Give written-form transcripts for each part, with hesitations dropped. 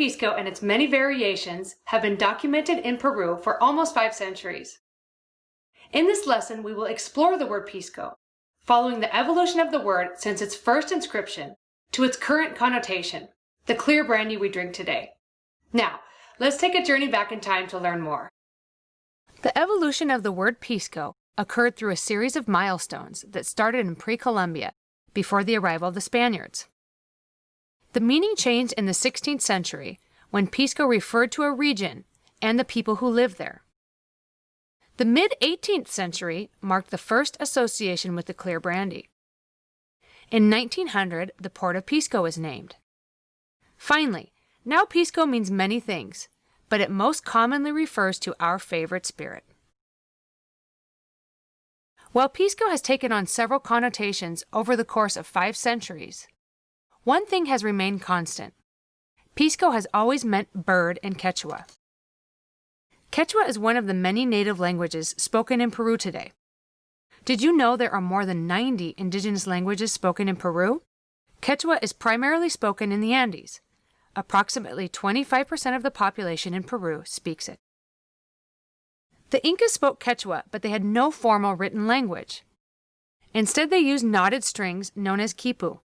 Pisco and its many variations have been documented in Peru for almost 5 centuries. In this lesson, we will explore the word Pisco, following the evolution of the word since its first inscription to its current connotation, the clear brandy we drink today. Now, let's take a journey back in time to learn more. The evolution of the word Pisco occurred through a series of milestones that started in Pre-Colombia, before the arrival of the Spaniards. The meaning changed in the 16th century when Pisco referred to a region and the people who lived there. The mid-18th century marked the first association with the clear brandy. In 1900, the port of Pisco was named. Finally, now Pisco means many things, but it most commonly refers to our favorite spirit. While Pisco has taken on several connotations over the course of 5 centuries, one thing has remained constant. Pisco has always meant bird in Quechua. Quechua is one of the many native languages spoken in Peru today. Did you know there are more than 90 indigenous languages spoken in Peru? Quechua is primarily spoken in the Andes. Approximately 25% of the population in Peru speaks it. The Incas spoke Quechua, but they had no formal written language. Instead, they used knotted strings known as Khipu.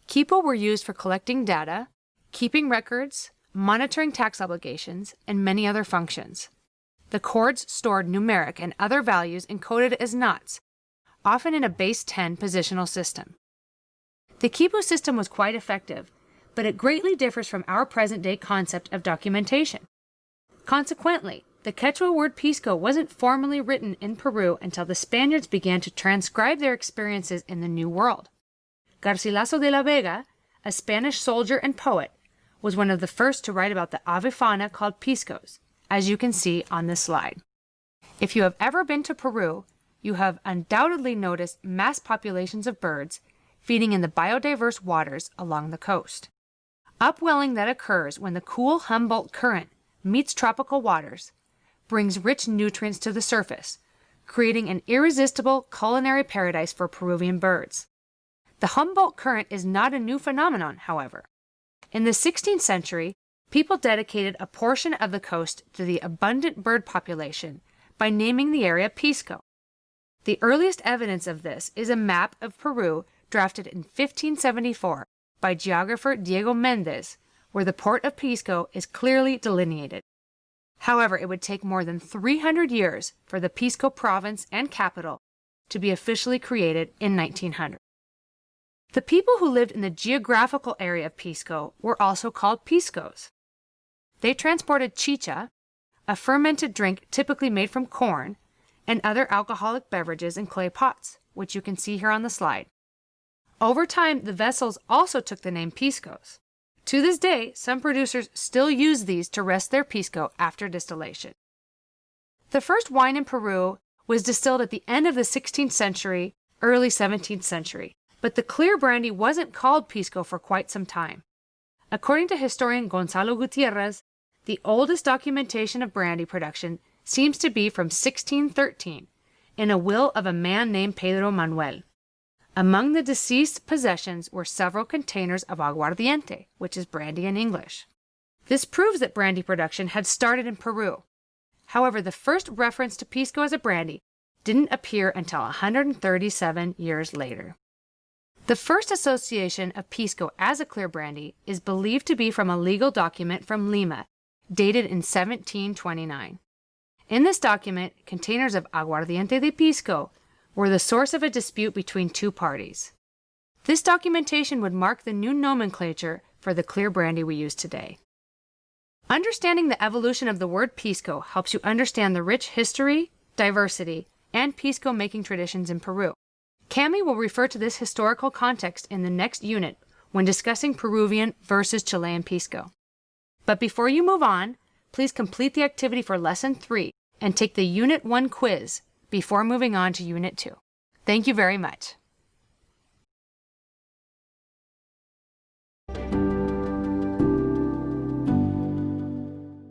Khipu were used for collecting data, keeping records, monitoring tax obligations, and many other functions. The cords stored numeric and other values encoded as knots, often in a base 10 positional system. The Khipu system was quite effective, but it greatly differs from our present-day concept of documentation. Consequently, the Quechua word Pisco wasn't formally written in Peru until the Spaniards began to transcribe their experiences in the New World. Garcilaso de la Vega, a Spanish soldier and poet, was one of the first to write about the avifauna called Piscos, as you can see on this slide. If you have ever been to Peru, you have undoubtedly noticed mass populations of birds feeding in the biodiverse waters along the coast. Upwelling that occurs when the cool Humboldt Current meets tropical waters brings rich nutrients to the surface, creating an irresistible culinary paradise for Peruvian birds. The Humboldt Current is not a new phenomenon, however. In the 16th century, people dedicated a portion of the coast to the abundant bird population by naming the area Pisco. The earliest evidence of this is a map of Peru drafted in 1574 by geographer Diego Méndez, where the port of Pisco is clearly delineated. However, it would take more than 300 years for the Pisco province and capital to be officially created in 1900. The people who lived in the geographical area of Pisco were also called Piscos. They transported chicha, a fermented drink typically made from corn, and other alcoholic beverages in clay pots, which you can see here on the slide. Over time, the vessels also took the name Piscos. To this day, some producers still use these to rest their Pisco after distillation. The first wine in Peru was distilled at the end of the 16th century, early 17th century, but the clear brandy wasn't called Pisco for quite some time. According to historian Gonzalo Gutierrez, the oldest documentation of brandy production seems to be from 1613, in a will of a man named Pedro Manuel. Among the deceased's possessions were several containers of aguardiente, which is brandy in English. This proves that brandy production had started in Peru. However, the first reference to Pisco as a brandy didn't appear until 137 years later. The first association of Pisco as a clear brandy is believed to be from a legal document from Lima, dated in 1729. In this document, containers of aguardiente de Pisco were the source of a dispute between two parties. This documentation would mark the new nomenclature for the clear brandy we use today. Understanding the evolution of the word Pisco helps you understand the rich history, diversity, and Pisco-making traditions in Peru. Cami will refer to this historical context in the next unit when discussing Peruvian versus Chilean Pisco. But before you move on, please complete the activity for Lesson 3 and take the Unit 1 quiz before moving on to Unit 2. Thank you very much.